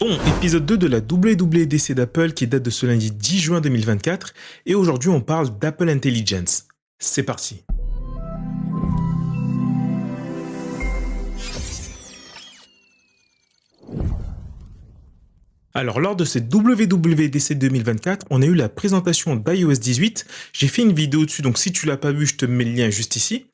Bon, épisode 2 de la WWDC d'Apple qui date de ce lundi 10 juin 2024 et aujourd'hui on parle d'Apple Intelligence. C'est parti. Alors lors de cette WWDC 2024, on a eu la présentation d'iOS 18. J'ai fait une vidéo dessus, donc si tu l'as pas vu, je te mets le lien juste ici.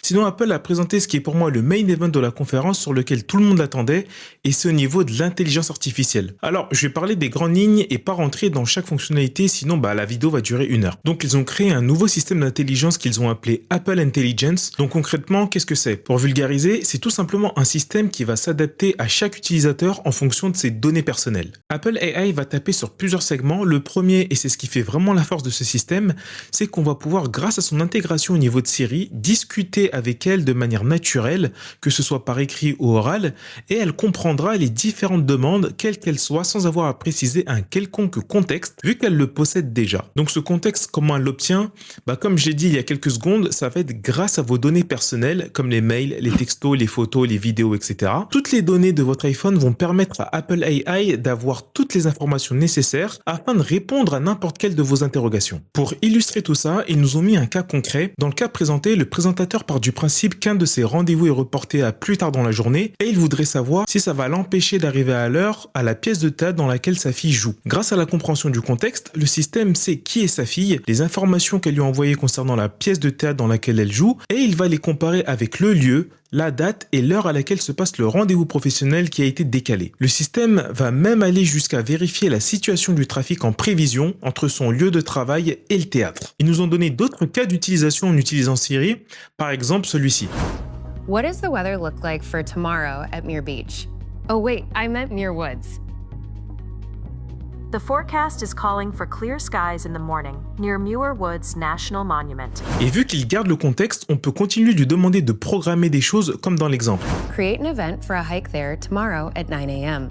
Sinon, Apple a présenté ce qui est pour moi le main event de la conférence sur lequel tout le monde l'attendait, et c'est au niveau de l'intelligence artificielle. Alors, je vais parler des grandes lignes et pas rentrer dans chaque fonctionnalité, sinon la vidéo va durer 1 heure. Donc, ils ont créé un nouveau système d'intelligence qu'ils ont appelé Apple Intelligence. Donc, concrètement, qu'est-ce que c'est? Pour vulgariser, c'est tout simplement un système qui va s'adapter à chaque utilisateur en fonction de ses données personnelles. Apple AI va taper sur plusieurs segments. Le premier, et c'est ce qui fait vraiment la force de ce système, c'est qu'on va pouvoir, grâce à son intégration au niveau de Siri, discuter avec elle de manière naturelle, que ce soit par écrit ou oral, et elle comprendra les différentes demandes, quelles qu'elles soient, sans avoir à préciser un quelconque contexte, vu qu'elle le possède déjà. Donc ce contexte, comment elle l'obtient? Comme je l'ai dit il y a quelques secondes, ça va être grâce à vos données personnelles, comme les mails, les textos, les photos, les vidéos, etc. Toutes les données de votre iPhone vont permettre à Apple AI d'avoir toutes les informations nécessaires afin de répondre à n'importe quelle de vos interrogations. Pour illustrer tout ça, ils nous ont mis un cas concret. Dans le cas présenté, le présentateur part du principe qu'un de ses rendez-vous est reporté à plus tard dans la journée et il voudrait savoir si ça va l'empêcher d'arriver à l'heure à la pièce de théâtre dans laquelle sa fille joue. Grâce à la compréhension du contexte, le système sait qui est sa fille, les informations qu'elle lui a envoyées concernant la pièce de théâtre dans laquelle elle joue et il va les comparer avec le lieu, la date et l'heure à laquelle se passe le rendez-vous professionnel qui a été décalé. Le système va même aller jusqu'à vérifier la situation du trafic en prévision entre son lieu de travail et le théâtre. Ils nous ont donné d'autres cas d'utilisation en utilisant Siri, par exemple celui-ci. What does the weather look like for tomorrow at Muir Beach? Oh wait, I meant Muir Woods. The forecast is calling for clear skies in the morning near Muir Woods National Monument. Et vu qu'il garde le contexte, on peut continuer de lui demander de programmer des choses comme dans l'exemple. Create an event for a hike there tomorrow at 9 a.m.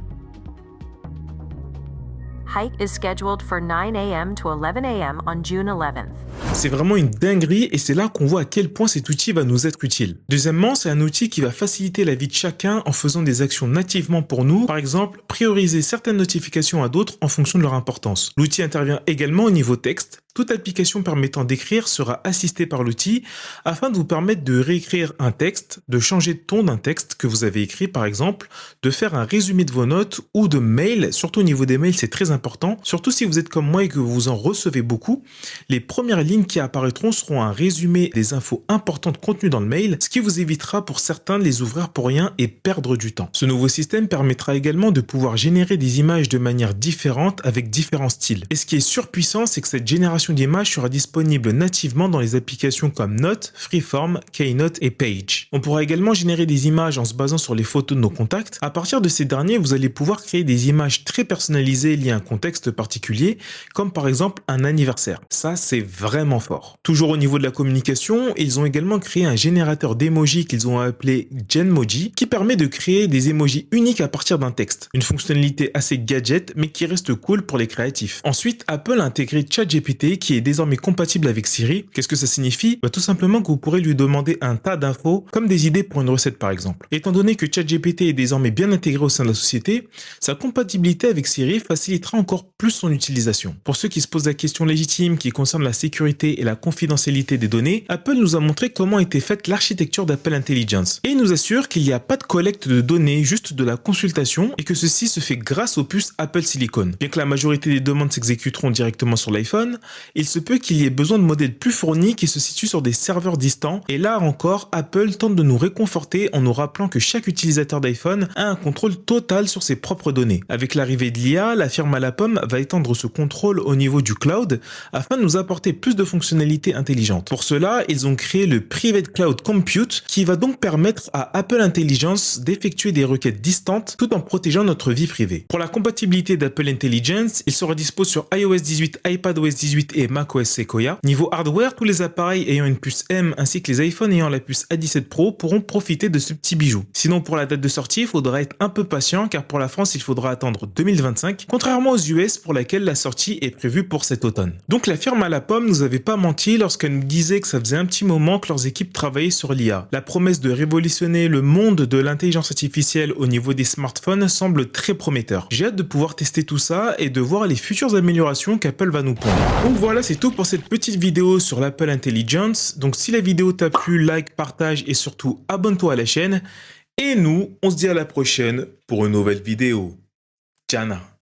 Hike is scheduled for 9 a.m. to 11 a.m. on June 11th. C'est vraiment une dinguerie et c'est là qu'on voit à quel point cet outil va nous être utile. Deuxièmement, c'est un outil qui va faciliter la vie de chacun en faisant des actions nativement pour nous. Par exemple, prioriser certaines notifications à d'autres en fonction de leur importance. L'outil intervient également au niveau texte. Toute application permettant d'écrire sera assistée par l'outil afin de vous permettre de réécrire un texte, de changer de ton d'un texte que vous avez écrit par exemple, de faire un résumé de vos notes ou de mails. Surtout au niveau des mails, c'est très important. Surtout si vous êtes comme moi et que vous en recevez beaucoup. Les premières lignes qui apparaîtront seront un résumé des infos importantes contenues dans le mail, ce qui vous évitera pour certains de les ouvrir pour rien et perdre du temps. Ce nouveau système permettra également de pouvoir générer des images de manière différente avec différents styles. Et ce qui est surpuissant, c'est que cette génération d'images sera disponible nativement dans les applications comme Note, Freeform, Keynote et Page. On pourra également générer des images en se basant sur les photos de nos contacts. À partir de ces derniers, vous allez pouvoir créer des images très personnalisées liées à un contexte particulier, comme par exemple un anniversaire. Ça, c'est vraiment fort. Toujours au niveau de la communication, ils ont également créé un générateur d'emojis qu'ils ont appelé Genmoji, qui permet de créer des emojis uniques à partir d'un texte. Une fonctionnalité assez gadget, mais qui reste cool pour les créatifs. Ensuite, Apple a intégré ChatGPT qui est désormais compatible avec Siri. Qu'est-ce que ça signifie? Tout simplement que vous pourrez lui demander un tas d'infos, comme des idées pour une recette par exemple. Étant donné que ChatGPT est désormais bien intégré au sein de la société, sa compatibilité avec Siri facilitera encore plus son utilisation. Pour ceux qui se posent la question légitime qui concerne la sécurité et la confidentialité des données, Apple nous a montré comment était faite l'architecture d'Apple Intelligence. Et il nous assure qu'il n'y a pas de collecte de données, juste de la consultation, et que ceci se fait grâce aux puces Apple Silicon. Bien que la majorité des demandes s'exécuteront directement sur l'iPhone, il se peut qu'il y ait besoin de modèles plus fournis qui se situent sur des serveurs distants. Et là encore, Apple tente de nous réconforter en nous rappelant que chaque utilisateur d'iPhone a un contrôle total sur ses propres données. Avec l'arrivée de l'IA, la firme à la pomme va étendre ce contrôle au niveau du cloud afin de nous apporter plus de fonctionnalités intelligentes. Pour cela, ils ont créé le Private Cloud Compute qui va donc permettre à Apple Intelligence d'effectuer des requêtes distantes tout en protégeant notre vie privée. Pour la compatibilité d'Apple Intelligence, il sera dispo sur iOS 18, iPadOS 18 et macOS Sequoia. Niveau hardware, tous les appareils ayant une puce M ainsi que les iPhones ayant la puce A17 Pro pourront profiter de ce petit bijou. Sinon, pour la date de sortie, il faudra être un peu patient car pour la France, il faudra attendre 2025, contrairement aux US pour laquelle la sortie est prévue pour cet automne. Donc la firme à la pomme nous avait pas menti lorsqu'elle nous disait que ça faisait un petit moment que leurs équipes travaillaient sur l'IA. La promesse de révolutionner le monde de l'intelligence artificielle au niveau des smartphones semble très prometteur. J'ai hâte de pouvoir tester tout ça et de voir les futures améliorations qu'Apple va nous pondre. Donc voilà, c'est tout pour cette petite vidéo sur l'Apple Intelligence. Donc si la vidéo t'a plu, like, partage et surtout abonne-toi à la chaîne. Et nous, on se dit à la prochaine pour une nouvelle vidéo. Ciao.